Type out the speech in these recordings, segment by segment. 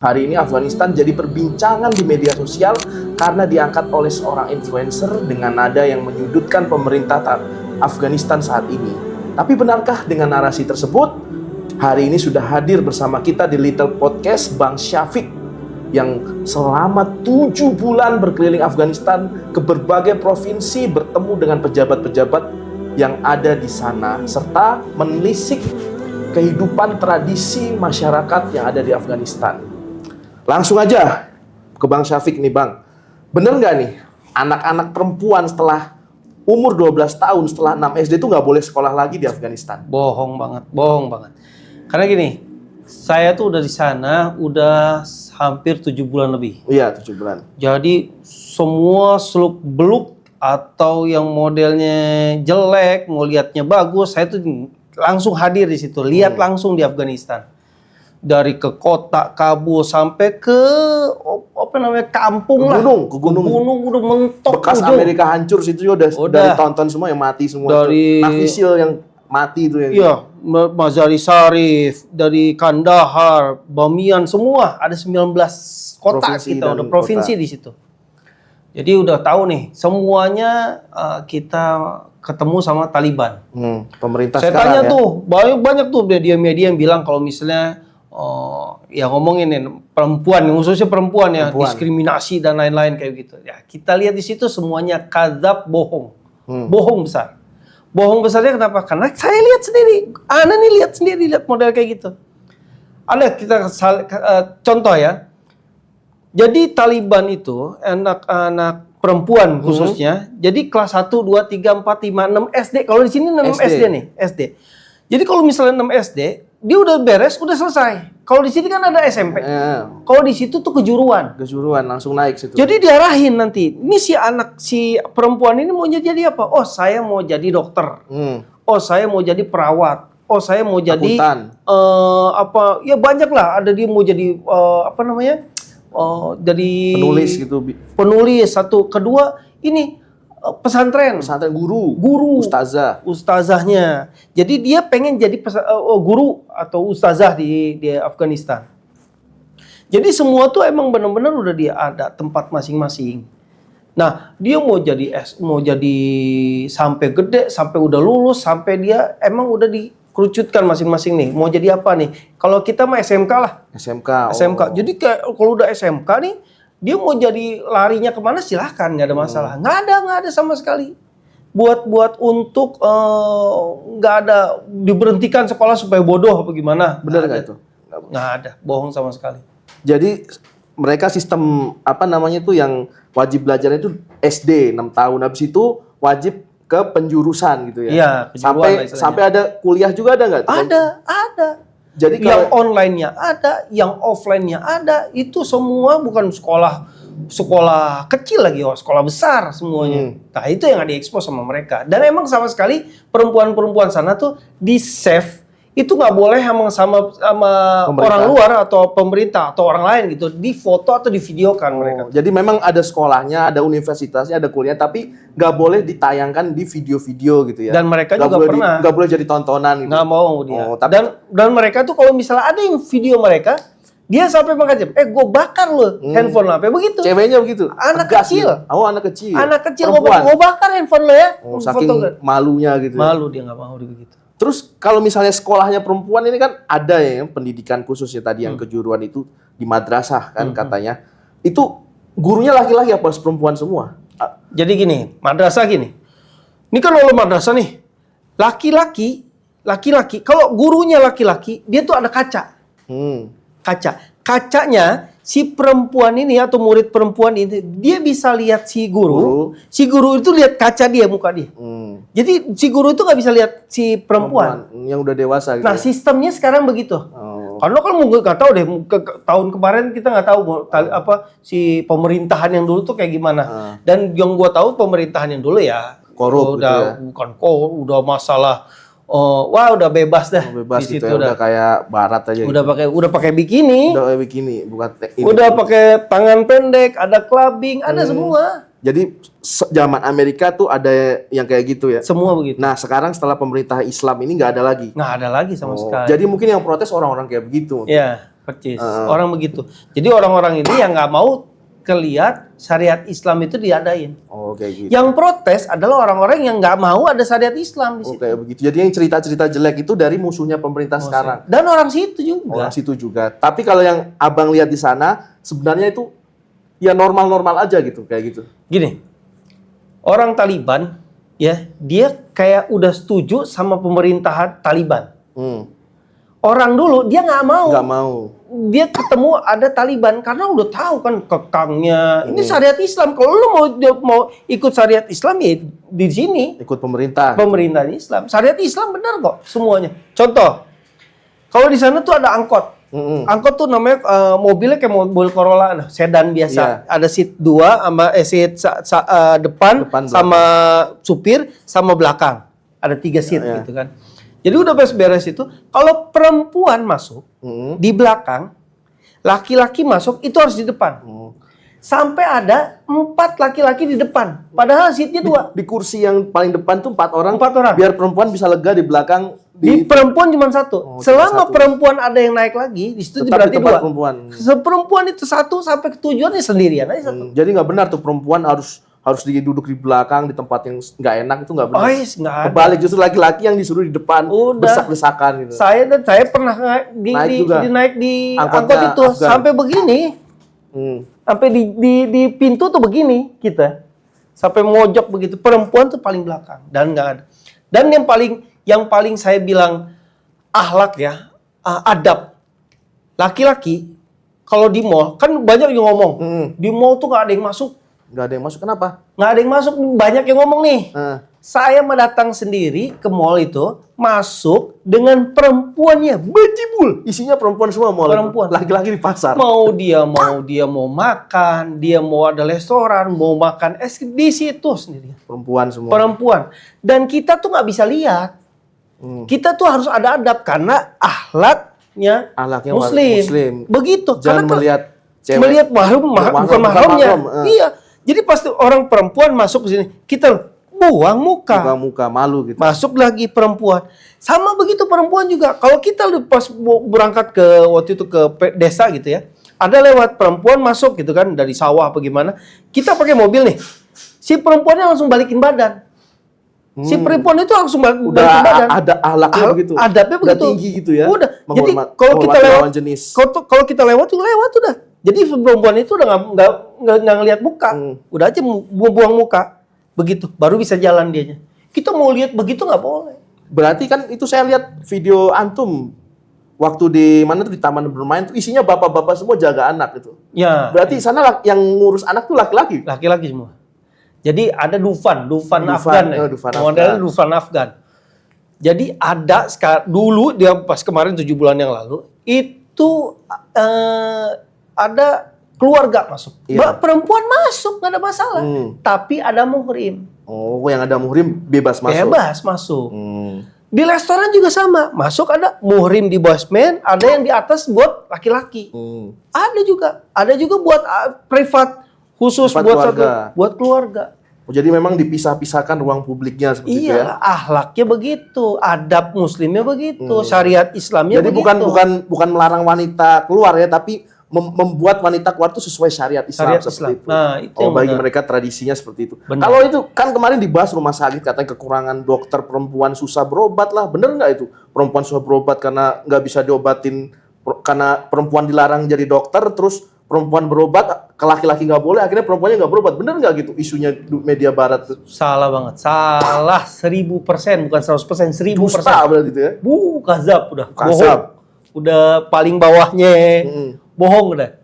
Hari ini Afghanistan jadi perbincangan di media sosial karena diangkat oleh seorang influencer dengan nada yang menyudutkan pemerintah Afghanistan saat ini. Tapi benarkah dengan narasi tersebut? Hari ini sudah hadir bersama kita di Little Podcast Bang Syafiq yang selama 7 bulan berkeliling Afghanistan ke berbagai provinsi bertemu dengan pejabat-pejabat yang ada di sana serta menelisik kehidupan tradisi masyarakat yang ada di Afghanistan. Langsung aja ke Bang Syafiq nih Bang. Bener nggak nih anak-anak perempuan setelah umur 12 tahun setelah 6 SD itu nggak boleh sekolah lagi di Afghanistan? Bohong banget. Karena gini, saya tuh udah di sana udah hampir 7 bulan lebih. Iya, 7 bulan. Jadi semua seluk-beluk atau yang modelnya jelek, mau lihatnya bagus, saya tuh langsung hadir di situ, lihat langsung di Afghanistan. Dari ke kota Kabul sampai ke kampung lah. Ke gunung udah mentok. Bekas ujung. Amerika hancur situ udah tonton semua yang mati semua. Dari Nafisil yang mati itu yang. Iya, Mazar-i Sharif, dari Kandahar, Bamiyan semua ada 19 kota provinsi kita udah provinsi kota di situ. Jadi udah tahu nih semuanya kita ketemu sama Taliban. Pemerintah saya tanya ya. Tuh banyak tuh media-media yang bilang kalau misalnya ya ngomongin perempuan, khususnya perempuan ya, diskriminasi dan lain-lain kayak gitu. Ya kita lihat di situ semuanya kadzab, bohong, bohong besar. Bohong besarnya kenapa? Karena saya lihat sendiri, Ana nih lihat model kayak gitu. Ada kita contoh ya. Jadi Taliban itu anak-anak perempuan khususnya, jadi kelas 1, 2, 3, 4, 5, 6 SD. Kalau di sini 6 SD nih, SD. Jadi kalau misalnya 6 SD, dia udah beres, udah selesai. Kalau di sini kan ada SMP. Kalau di situ tuh kejuruan langsung naik situ. Jadi diarahin nanti. Ini si perempuan ini mau jadi apa? Oh, saya mau jadi dokter. Oh, saya mau jadi perawat. Oh, saya mau jadi ya banyak lah. Ada dia mau jadi jadi penulis gitu. Penulis satu, kedua ini pesantren guru, ustazahnya. Jadi dia pengen jadi guru atau ustazah di Afghanistan. Jadi semua tuh emang benar-benar udah dia ada tempat masing-masing. Nah, dia mau jadi sampai gede, sampai udah lulus, sampai dia emang udah dikerucutkan masing-masing nih. Mau jadi apa nih? Kalau kita mah SMK lah. SMK. Jadi kalau udah SMK nih, dia mau jadi larinya kemana silahkan, nggak ada masalah. Nggak ada sama sekali. Buat untuk nggak ada diberhentikan sekolah supaya bodoh apa gimana? Benar nggak itu? Nggak ada, bohong sama sekali. Jadi mereka sistem tuh yang wajib belajarnya itu SD 6 tahun, habis itu wajib ke penjurusan gitu ya. Iya, sampai ada kuliah juga ada nggak? Ada. Jadi yang online-nya ada, yang offline-nya ada, itu semua bukan sekolah kecil lagi, sekolah besar semuanya. Nah, itu yang diekspos sama mereka. Dan emang sama sekali perempuan-perempuan sana tuh di-save, itu nggak boleh sama orang luar atau pemerintah atau orang lain gitu, di foto atau di videokan mereka. Jadi memang ada sekolahnya, ada universitasnya, ada kuliah, tapi nggak boleh ditayangkan di video-video gitu ya. Dan mereka juga pernah nggak boleh jadi tontonan gitu. Nggak mau dia. Dan mereka tuh kalau misalnya ada yang video mereka, dia sampai mengajak, gue bakar lo handphone lo, apa begitu. Ceweknya begitu. Anak kecil. Anak kecil. Anak kecil gue bakar handphone lo ya. Saking malunya gitu. Malu dia nggak mau begitu. Terus kalau misalnya sekolahnya perempuan ini kan ada ya pendidikan khususnya tadi yang kejuruan itu di madrasah kan katanya. Itu gurunya laki-laki apa perempuan semua? Jadi gini, madrasah gini. Ini kan kalau madrasah nih, laki-laki, kalau gurunya laki-laki, dia tuh ada kaca. Kacanya si perempuan ini atau murid perempuan ini, dia bisa lihat si guru itu lihat kaca dia, muka dia. Jadi si guru itu nggak bisa lihat si perempuan yang udah dewasa gitu. Nah, sistemnya sekarang begitu. Karena kan nggak tahu deh, tahun kemarin kita nggak tahu si pemerintahan yang dulu tuh kayak gimana. Dan yang gua tahu pemerintahan yang dulu ya korup udah gitu ya. udah masalah. Udah bebas dah. Bebas di situ gitu ya, udah kayak barat aja. Udah pakai bikini. Bukan udah pakai tangan pendek, ada clubbing, ada semua. Jadi zaman Amerika tuh ada yang kayak gitu ya? Semua begitu. Nah sekarang setelah pemerintah Islam ini nggak ada lagi? Nggak ada lagi sama sekali. Jadi mungkin yang protes orang-orang kayak begitu? Iya, percis. Orang begitu. Jadi orang-orang ini yang nggak mau kelihat syariat Islam itu diadain. Oh, kayak gitu. Yang protes adalah orang-orang yang nggak mau ada syariat Islam di Oh, situ. kayak begitu. Jadi yang cerita-cerita jelek itu dari musuhnya pemerintah sekarang. Dan orang situ juga. Orang situ juga. Tapi kalau yang abang lihat di sana, sebenarnya itu ya normal-normal aja gitu, kayak gitu. Gini, orang Taliban, ya, dia kayak udah setuju sama pemerintahan Taliban. Orang dulu dia nggak mau. Nggak mau. Dia ketemu ada Taliban karena udah tahu kan kekangnya. Ini syariat Islam. Kalau lu mau ikut syariat Islam ya di sini. Ikut pemerintah. Pemerintahan Islam. Syariat Islam benar kok semuanya. Contoh, kalau di sana tuh ada angkot. Angkot tuh namanya mobilnya kayak mobil Corolla, nah, sedan biasa. Ada seat 2 sama seat depan sama supir sama belakang. Ada 3 seat gitu kan. Jadi udah beres-beres itu, kalau perempuan masuk di belakang, laki-laki masuk itu harus di depan. Sampai ada 4 laki-laki di depan. Padahal seatnya 2. Di kursi yang paling depan tuh 4 orang. 4 orang. Biar perempuan bisa lega di belakang. Di perempuan cuma 1. Selama perempuan ada yang naik lagi, di situ berarti 2. Perempuan itu 1 sampai ke tujuannya sendirian aja 1. Jadi nggak benar tuh perempuan harus duduk di belakang di tempat yang nggak enak, itu nggak benar. Nggak ada. Kebalik, justru laki-laki yang disuruh di depan desak-desakan gitu. Saya pernah naik di angkot itu Afgan. Sampai begini. Sampai di pintu tuh begini kita. Sampai mojok begitu. Perempuan tuh paling belakang dan nggak ada. Dan yang paling saya bilang akhlak ya, adab. Laki-laki kalau di mall kan banyak yang ngomong. Di mall tuh nggak ada yang masuk. Nggak ada yang masuk, kenapa? Nggak ada yang masuk, banyak yang ngomong nih. Saya mendatang sendiri ke mall itu, masuk dengan perempuannya, bejibul. Isinya perempuan semua mall. Perempuan. Laki-laki di pasar. Mau dia mau makan, dia mau ada restoran, mau makan es di situ sendiri. Perempuan semua. Perempuan. Dan kita tuh nggak bisa lihat. Kita tuh harus ada adab karena akhlaknya Muslim. Begitu. Jangan melihat cewek. Melihat bukan mahramnya. Iya. Jadi pasti orang perempuan masuk ke sini, kita buang muka. Buang muka, malu gitu. Masuk lagi perempuan. Sama begitu perempuan juga. Kalau kita pas berangkat ke waktu itu ke desa gitu ya, ada lewat perempuan masuk gitu kan dari sawah apa gimana. Kita pakai mobil nih. Si perempuannya langsung balikin badan. Si perempuan itu langsung balikin badan. Ada ahlaknya begitu. Adabnya begitu. Udah tinggi gitu ya. Udah. Jadi kalau kita lewat kalau kita lewat udah. Jadi perempuan itu udah nggak ngelihat muka, udah aja buang muka, begitu, baru bisa jalan dianya. Kita mau lihat begitu nggak boleh. Berarti kan itu saya lihat video antum waktu di mana tuh di taman bermain tuh isinya bapak-bapak semua jaga anak itu. Ya. Berarti sana yang ngurus anak tuh laki-laki. Laki-laki semua. Jadi ada Dufan Afgan, modelnya Dufan Afgan. Jadi ada dulu dia pas kemarin 7 bulan yang lalu itu ada keluarga masuk. Perempuan masuk, nggak ada masalah. Tapi ada muhrim. Oh, yang ada muhrim bebas masuk. Bebas masuk. Di restoran juga sama. Masuk ada muhrim di basement, ada yang di atas buat laki-laki. Ada juga. Ada juga buat privat khusus buat keluarga. Jadi memang dipisah-pisahkan ruang publiknya seperti itu ya. Iya, akhlaknya begitu, adab muslimnya begitu, syariat Islamnya begitu. Jadi bukan melarang wanita keluar ya, tapi membuat wanita keluar itu sesuai syariat Islam seperti itu. Nah, itu bagi mereka tradisinya seperti itu. Kalau itu kan kemarin dibahas rumah sakit katanya kekurangan dokter, perempuan susah berobat lah. Bener nggak itu? Perempuan susah berobat karena nggak bisa diobatin, karena perempuan dilarang jadi dokter, terus perempuan berobat ke laki-laki nggak boleh, akhirnya perempuannya nggak berobat. Bener nggak gitu isunya media barat tuh? Salah banget. Salah 1000%, bukan 100%, 1000%. Dusta berarti itu ya? Kazab udah. Bohong. Udah paling bawahnya. Bohong udah.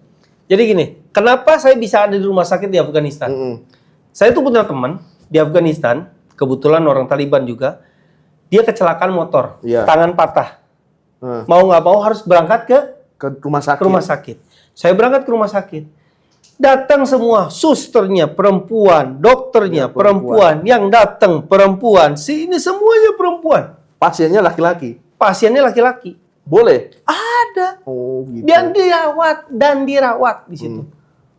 Jadi gini, kenapa saya bisa ada di rumah sakit di Afghanistan? Saya tuh punya teman di Afghanistan, kebetulan orang Taliban juga. Dia kecelakaan motor, tangan patah. Mau nggak mau harus berangkat ke rumah sakit. Saya berangkat ke rumah sakit. Datang semua, susternya perempuan, dokternya perempuan, yang datang perempuan. Ini semuanya perempuan. Pasiennya laki-laki. Pasiennya laki-laki. Boleh? Ada. Oh, gitu. Dan dirawat di situ.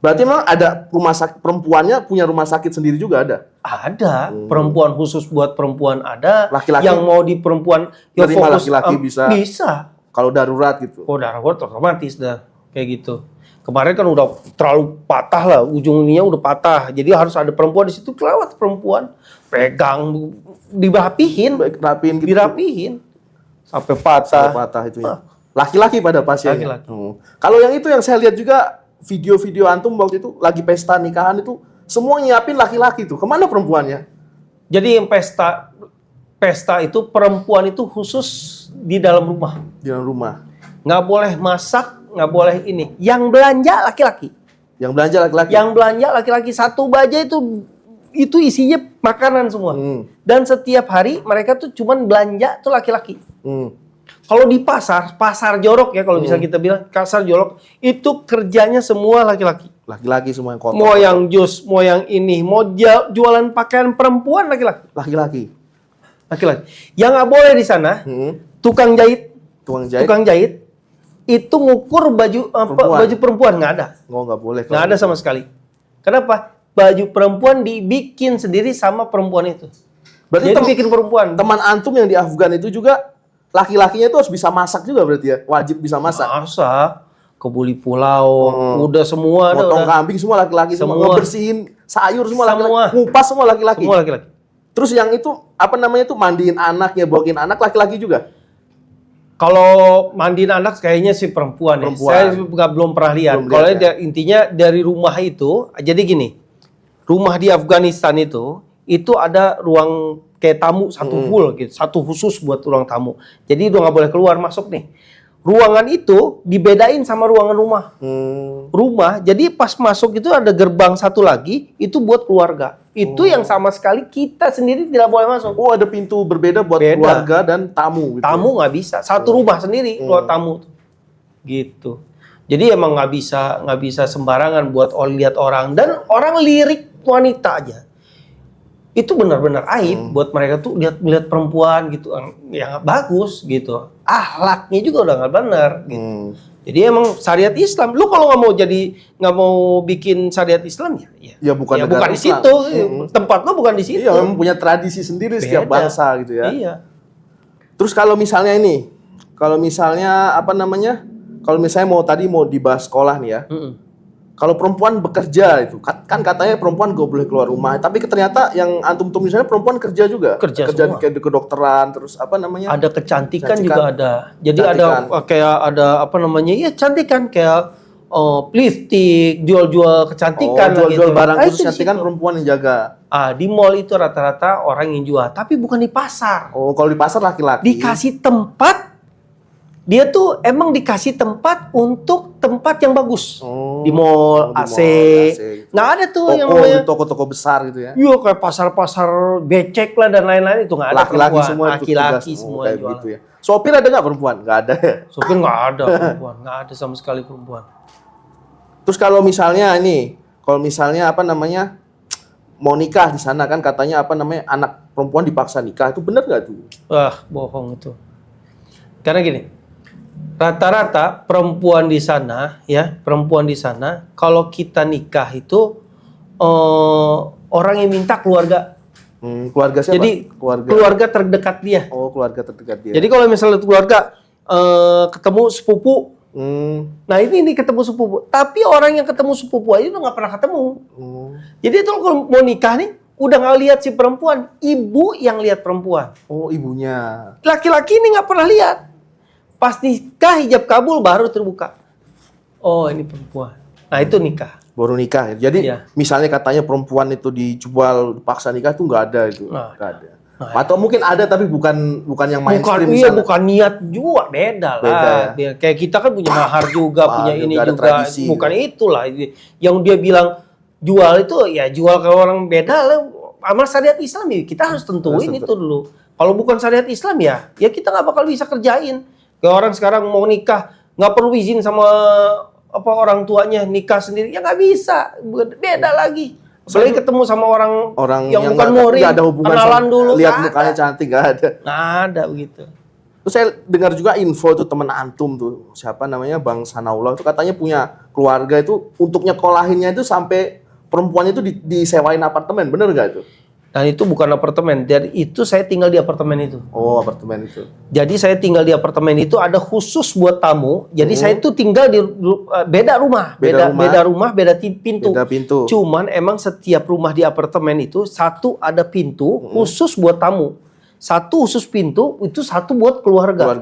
Berarti memang ada rumah sakit perempuannya punya rumah sakit sendiri juga ada? Ada. Perempuan khusus buat perempuan ada. Laki-laki yang mau di perempuan yang fokus laki-laki bisa. Bisa. kalau darurat gitu. Oh, darurat otomatis dah kayak gitu. Kemarin kan udah terlalu patah lah, ujungnya udah patah. Jadi harus ada perempuan di situ, kelewat perempuan, pegang, dirapihin, Rapiin gitu. dirapihin sampai Sampai patah. patah itu ya. Laki-laki pada pasiennya. Laki-laki. Kalau yang itu yang saya lihat juga video-video antum waktu itu lagi pesta nikahan itu semua nyiapin laki-laki tuh. Kemana perempuannya? Jadi yang pesta itu perempuan itu khusus di dalam rumah, Di dalam rumah. nggak boleh masak, nggak boleh ini. Yang belanja laki-laki. Yang belanja laki-laki. Yang belanja laki-laki, satu baja itu isinya makanan semua. Dan setiap hari mereka tuh cuman belanja tuh laki-laki. Kalau di pasar jorok ya kalau bisa kita bilang, pasar jorok itu kerjanya semua laki-laki. Laki-laki semua yang kotor. Mau yang jus, mau yang ini, mau jualan pakaian perempuan laki-laki. Laki-laki. Laki-laki. Yang nggak boleh di sana, tukang jahit, Tukang jahit. itu ngukur baju perempuan nggak ada. Oh, nggak boleh. Nggak ada sama sekali. Kenapa? Baju perempuan dibikin sendiri sama perempuan itu. Berarti Jadi bikin perempuan. teman antum yang di Afgan itu juga laki-lakinya itu harus bisa masak juga berarti ya? Wajib bisa masak. Masak, kebuli pulau, udah semua ada. Potong Udah. kambing semua laki-laki semua. Semua. Ngebersihin sayur semua Semua. laki-laki. Ngupas semua laki-laki. Semua laki-laki. Terus yang itu apa namanya itu mandiin anaknya, bawain anak laki-laki juga. Kalau mandiin anak kayaknya sih perempuan. Ya. Perempuan. Saya belum pernah lihat. Belum Kalau lihat, ya. intinya dari rumah itu, jadi gini, rumah di Afghanistan itu ada ruang kayak tamu satu full gitu, satu khusus buat ruang tamu. Jadi udah nggak boleh keluar masuk nih. Ruangan itu dibedain sama ruangan rumah. Rumah, jadi pas masuk itu ada gerbang satu lagi, itu buat keluarga. Itu yang sama sekali kita sendiri tidak boleh masuk. Oh, ada pintu berbeda buat Beda. keluarga dan tamu gitu. Tamu nggak bisa, satu rumah sendiri ruang tamu. Gitu. Jadi emang nggak bisa sembarangan buat lihat orang, dan orang lirik wanita aja. Itu benar-benar aib buat mereka tuh lihat perempuan gitu yang bagus gitu. Akhlaknya juga udah nggak benar gitu. Jadi emang syariat Islam. Lu kalau nggak mau bikin syariat Islam Ya bukan negara bukan di Islam. situ. Tempat lu bukan di situ. Iya, memang punya tradisi sendiri setiap Beda. bangsa gitu ya. Iya. Terus kalau misalnya apa namanya? Kalau misalnya mau dibahas sekolah nih ya. Kalau perempuan bekerja itu kan katanya perempuan gak boleh keluar rumah, tapi ternyata yang antum misalnya perempuan kerja juga. Kerja di semua. kayak di kedokteran, terus apa namanya? Ada kecantikan Kecantikan. juga ada. Jadi Kecantikan. ada apa namanya? Ya cantikan kayak lipstick, jual-jual kecantikan lah jual-jual gitu. barang Ah, khusus itu di cantikan situ. perempuan yang jaga. Di mall itu rata-rata orang yang jual, tapi bukan di pasar. Oh, kalau di pasar laki-laki. Dikasih tempat, dia tuh emang dikasih tempat untuk tempat yang bagus. Di mall, di AC. mall, Nggak ada tuh yang Toko, namanya. di toko-toko besar gitu ya. Iya, kayak pasar-pasar becek lah dan lain-lain itu nggak ada Laki-laki perempuan. semua itu Laki-laki tugas. semua Kayak yang jualan. gitu ya. Sopir ada nggak perempuan? Nggak ada ya. Sopir nggak ada perempuan, nggak ada sama sekali perempuan. Terus kalau misalnya apa namanya mau nikah di sana kan katanya apa namanya anak perempuan dipaksa nikah, itu benar nggak tuh? Wah, bohong itu. Karena gini, rata-rata perempuan di sana kalau kita nikah itu orang yang minta keluarga. Keluarga siapa? Jadi keluarga terdekat dia. Oh, keluarga terdekat dia. Jadi kalau misalnya keluarga ketemu sepupu, nah ini ketemu sepupu. Tapi orang yang ketemu sepupu aja udah nggak pernah ketemu. Jadi itu kalau mau nikah nih, udah nggak lihat si perempuan, ibu yang lihat perempuan. Oh, ibunya. Laki-laki ini nggak pernah lihat. Pas nikah hijab kabul baru terbuka. Oh, ini perempuan. Nah itu nikah. Baru nikah. Jadi Iya. misalnya katanya perempuan itu dijual, dipaksa nikah tuh nggak ada itu. Nggak Nggak ada. Nah, Atau mungkin ada tapi bukan yang mainstream di Iya, sana. bukan niat juga, beda lah. Beda ya. Kayak kita kan punya mahar juga, punya Mahar ini juga, ada juga. tradisi Bukan gitu. itulah. Yang dia bilang jual itu ya jual ke orang beda lah. Amal syariat Islam ya kita harus tentuin Harus itu dulu. Kalau bukan syariat Islam ya kita nggak bakal bisa kerjain. Kayak orang sekarang mau nikah nggak perlu izin sama orang tuanya, nikah sendiri ya nggak bisa. Beda lagi. Apalagi ketemu sama orang yang bukan muhrim, nggak ada hubungan kenalan dulu. lihat nggak mukanya ada. cantik nggak ada. Nggak ada begitu. Terus saya dengar juga info tuh teman antum tuh siapa namanya Bang Sanaullah itu katanya punya keluarga itu untuk nyekolahinnya itu sampai perempuan itu disewain apartemen, bener nggak itu? Dan itu bukan apartemen. Dan itu saya tinggal di apartemen itu. Oh, apartemen itu. Jadi saya tinggal di apartemen itu ada khusus buat tamu. Jadi saya itu tinggal di beda rumah, beda pintu. Beda pintu. Cuman emang setiap rumah di apartemen itu satu ada pintu khusus buat tamu. Satu khusus pintu, itu satu buat keluarga.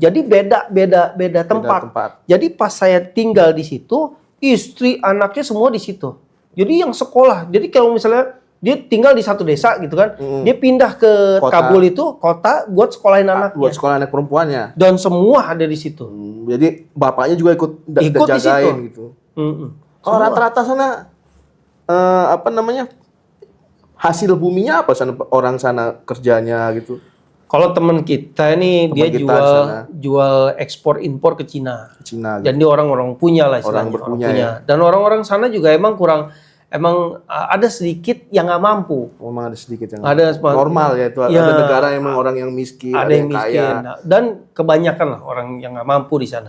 Jadi beda tempat. Jadi pas saya tinggal di situ, istri, anaknya semua di situ. Jadi yang sekolah. Jadi kalau misalnya dia tinggal di satu desa gitu kan, dia pindah ke Kabul itu kota buat sekolahin anaknya. Buat sekolah anak perempuannya. Dan semua ada di situ. Jadi bapaknya juga ikut jagain gitu. Kalau rata-rata sana hasil buminya apa sana, orang sana kerjanya gitu? Kalau teman kita ini dia jual ekspor impor ke Cina. Gitu. Jadi orang-orang punya lah istilahnya. Orang berpunya ya. Dan orang-orang sana juga emang ada sedikit yang nggak mampu. Memang ada sedikit yang ada normal ya itu. Ada negara emang orang yang miskin, ada yang miskin, kaya. Dan kebanyakan lah orang yang nggak mampu di sana.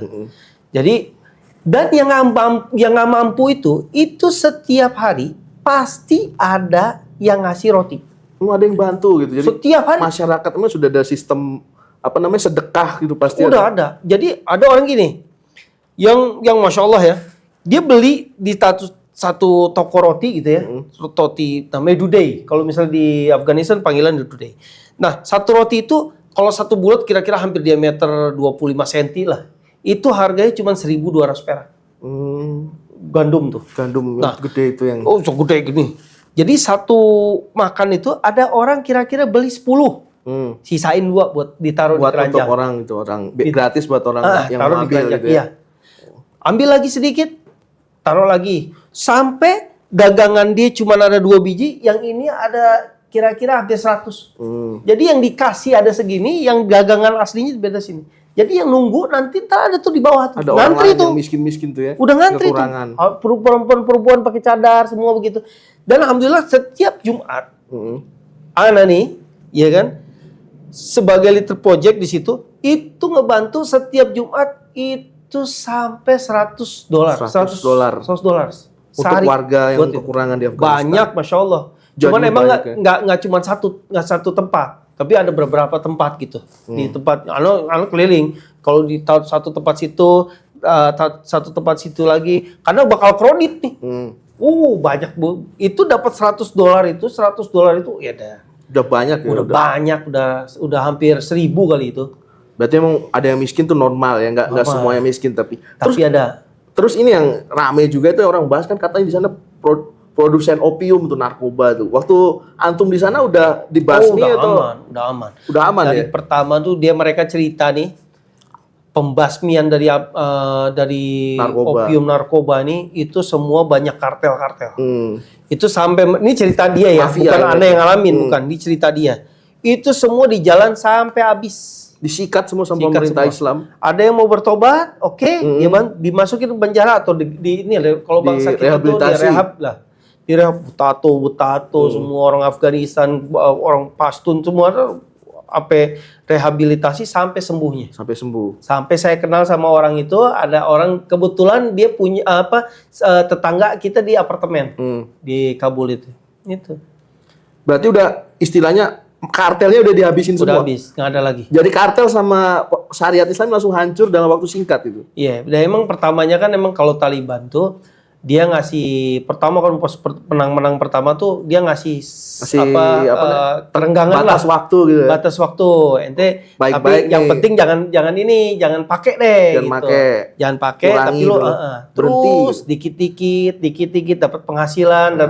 Jadi dan yang nggak mampu itu setiap hari pasti ada yang ngasih roti. Ada yang bantu gitu. Jadi setiap hari masyarakat emang sudah ada sistem sedekah gitu pasti. Udah ada. Jadi ada orang gini yang masya Allah ya, dia beli di satu toko roti gitu ya, roti namanya Dudey. Kalau misalnya di Afghanistan panggilan Dudey. Nah, satu roti itu kalau satu bulat kira-kira hampir diameter 25 cm lah. Itu harganya cuma 1.200 perak. Gandum tuh. Gandum gede itu yang. Oh, gede gini. Jadi satu makan itu ada orang kira-kira beli 10. Sisain 2 buat ditaruh di keranjang. Untuk orang itu, gratis buat orang yang mau ambil gitu ya. Iya. Ambil lagi sedikit, taruh lagi. Sampai dagangan dia cuma ada 2 biji, yang ini ada kira-kira hampir 100. Jadi yang dikasih ada segini, yang dagangan aslinya beda sini. Jadi yang nunggu nanti ada tuh di bawah tuh. Ada orang lain yang miskin-miskin tuh ya. Udah ngantri tuh. Perempuan pakai cadar semua begitu. Dan alhamdulillah setiap Jumat, Ana nih, ya kan, sebagai leader project di situ, itu ngebantu setiap Jumat itu sampai $100. $100. Untuk warga yang kekurangan di Afghanistan. Banyak, masya Allah. Cuman emang nggak cuma satu tempat, tapi ada beberapa tempat gitu. Di tempat, keliling. Kalau di satu tempat situ, satu tempat situ lagi, karena bakal kredit nih. Banyak bu. Itu dapat $100 itu ya udah banyak ya. Udah banyak, udah hampir 1.000 kali itu. Berarti emang ada yang miskin tuh normal ya, nggak semuanya miskin tapi ada. Terus ini yang rame juga itu orang bahas kan katanya di sana produsen opium tuh, narkoba tuh. Waktu antum di sana udah dibasmi atau? Udah aman. Udah aman dari ya? Pertama tuh mereka cerita nih pembasmian dari opium narkoba nih itu semua banyak kartel-kartel. Itu sampai ini cerita dia ya, mafia, bukan Anda yang ngalamin, bukan, ini cerita dia. Itu semua di jalan sampai habis. Disikat semua sama pemerintah Islam. Ada yang mau bertobat, oke, dimasukin ke penjara atau ini kalau bangsa kita tuh direhab lah. Direhab butato semua orang Afghanistan, orang Pashtun semua rehabilitasi sampai sembuhnya. Sampai sembuh. Sampai saya kenal sama orang itu, ada orang kebetulan dia punya tetangga kita di apartemen di Kabul itu. Itu. Berarti udah istilahnya kartelnya udah dihabisin semua. Udah habis, nggak ada lagi. Jadi kartel sama syariat Islam langsung hancur dalam waktu singkat itu. Iya, dan emang pertamanya kan emang kalau Taliban tuh dia ngasih pertama kan pas menang pertama tuh dia ngasih terenggangan batas waktu gitu. Batas waktu. Ente baik-baik yang penting jangan pakai deh Jangan pakai tapi lo terus dikit-dikit dapat penghasilan,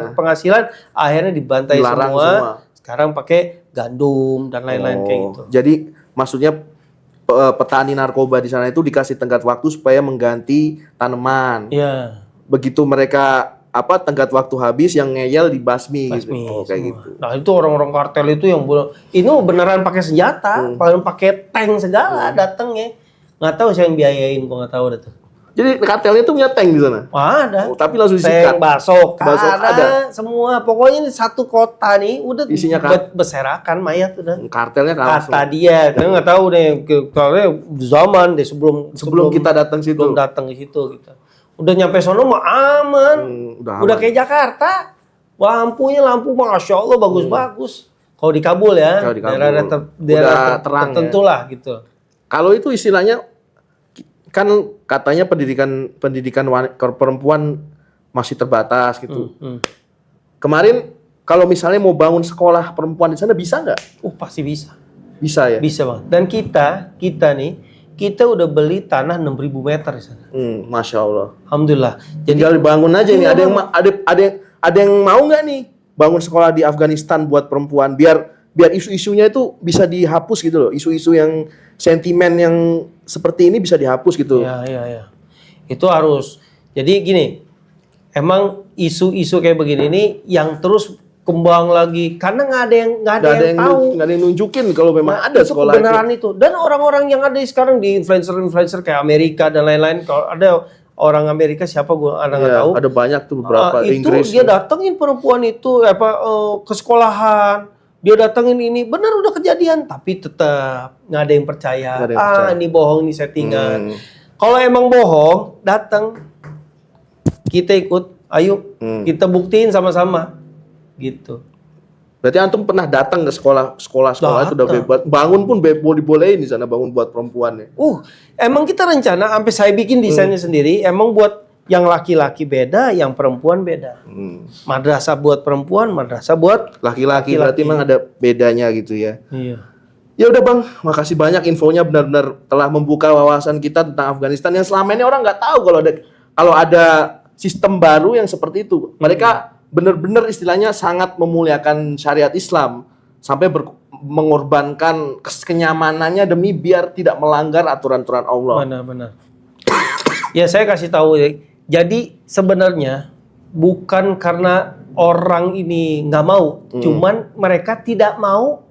akhirnya dibantai semua. Sekarang pakai gandum dan lain-lain kayak gitu. Jadi maksudnya petani narkoba di sana itu dikasih tenggat waktu supaya mengganti tanaman. Iya. Begitu mereka tenggat waktu habis yang ngeyel dibasmi gitu. Kayak gitu. Nah, itu orang-orang kartel itu yang ini beneran pakai senjata, pakai tank segala datangnya. Nggak tahu siapa yang biayain, kok nggak tahu dah tuh. Jadi kartelnya itu punya tank di sana? Ada. Tapi langsung disikat. Tank, basok ada. Semua. Pokoknya ini satu kota nih udah isinya berserakan mayat udah. Kartelnya kata dia. Kita nggak tahu deh. Karena zaman deh sebelum kita datang situ. Sebelum datang ke situ gitu. Udah nyampe sono mah aman. Udah kayak Jakarta. Lampunya masya Allah bagus-bagus. Kalau di Kabul ya, Kalau di Kabul. daerah Udah terang tertentu ya. lah gitu. Kalau itu istilahnya kan katanya pendidikan perempuan masih terbatas gitu. Kemarin kalau misalnya mau bangun sekolah perempuan di sana bisa nggak? Pasti bisa. Bisa ya. Bisa bang. Dan kita udah beli tanah 6.000 meter di sana. Masya Allah. Alhamdulillah. Jadi tinggal dibangun aja nih. Ada yang mau nggak nih bangun sekolah di Afghanistan buat perempuan biar isu-isunya itu bisa dihapus gitu loh. Isu-isu yang sentimen yang seperti ini bisa dihapus gitu. Iya. Itu harus. Jadi gini, emang isu-isu kayak begini ini yang terus kembang lagi karena nggak ada yang tahu, nggak ada yang nunjukin kalau memang ada itu sekolah kebenaran itu. Dan orang-orang yang ada sekarang di influencer kayak Amerika dan lain-lain, kalau ada orang Amerika siapa gue nggak tahu. Ada banyak tuh beberapa Inggris. Itu dia datengin perempuan itu ke sekolahan. Dia datengin ini, benar udah kejadian, tapi tetap nggak ada yang percaya. Ini bohong, ini settingan. Kalau emang bohong, datang kita ikut, ayo kita buktiin sama-sama, gitu. Berarti antum pernah datang ke sekolah itu udah bebas, bangun pun dibolehin di sana bangun buat perempuan ya. Emang kita rencana, sampai saya bikin desainnya sendiri, emang buat yang laki-laki beda, yang perempuan beda. Madrasah buat perempuan, madrasah buat laki-laki. Berarti memang ada bedanya gitu ya. Iya. Ya udah Bang, makasih banyak infonya, benar-benar telah membuka wawasan kita tentang Afghanistan yang selama ini orang nggak tahu kalau ada sistem baru yang seperti itu. Mereka benar-benar istilahnya sangat memuliakan syariat Islam sampai mengorbankan kenyamanannya demi biar tidak melanggar aturan-aturan Allah. Benar-benar. Ya saya kasih tahu ya. Jadi sebenarnya bukan karena orang ini nggak mau, cuman mereka tidak mau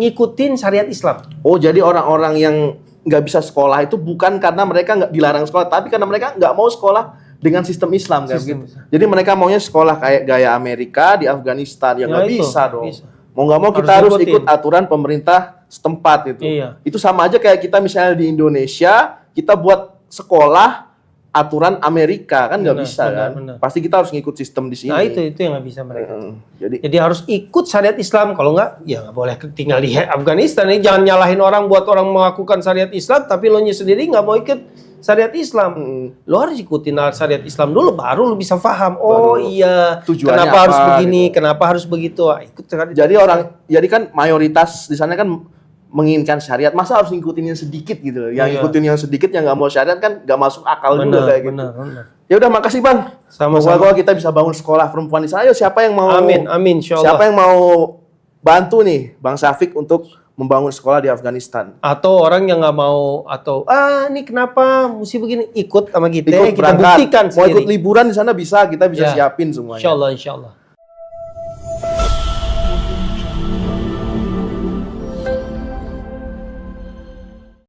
ngikutin syariat Islam. Jadi orang-orang yang nggak bisa sekolah itu bukan karena mereka nggak dilarang sekolah, tapi karena mereka nggak mau sekolah dengan sistem Islam kayak gitu. Jadi mereka maunya sekolah kayak gaya Amerika di Afghanistan, ya nggak bisa dong. Mau nggak mau kita harus ikut aturan pemerintah setempat itu. Iya. Itu sama aja kayak kita misalnya di Indonesia, kita buat sekolah aturan Amerika kan nggak bisa kan. Benar. Pasti kita harus ngikut sistem di sini. Nah itu yang nggak bisa mereka. Jadi harus ikut syariat Islam. Kalau nggak, ya nggak boleh tinggal di Afghanistan. Ini jangan nyalahin orang buat orang melakukan syariat Islam, tapi lo sendiri nggak mau ikut syariat Islam. Lo harus ikutin syariat Islam dulu, baru lo bisa paham. Iya. Tujuannya kenapa apa, harus begini? Gitu. Kenapa harus begitu? Ikut syariat. Jadi kan mayoritas di sana kan menginginkan syariat, masa harus ngikutin yang sedikit gitu. Yang ngikutin yang sedikit, yang nggak mau syariat kan nggak masuk akal juga kayak gitu. Benar. Ya udah, makasih Bang. Semoga kita bisa bangun sekolah perempuan di sana. Ayo, siapa yang mau? Amin, insyaallah. Siapa yang mau bantu nih Bang Syafiq untuk membangun sekolah di Afghanistan? Atau orang yang nggak mau, atau ini kenapa mesti begini, ikut sama kita, Ikut kita buktikan mau sendiri. ikut liburan di sana bisa, kita bisa siapin semuanya. Insyaallah.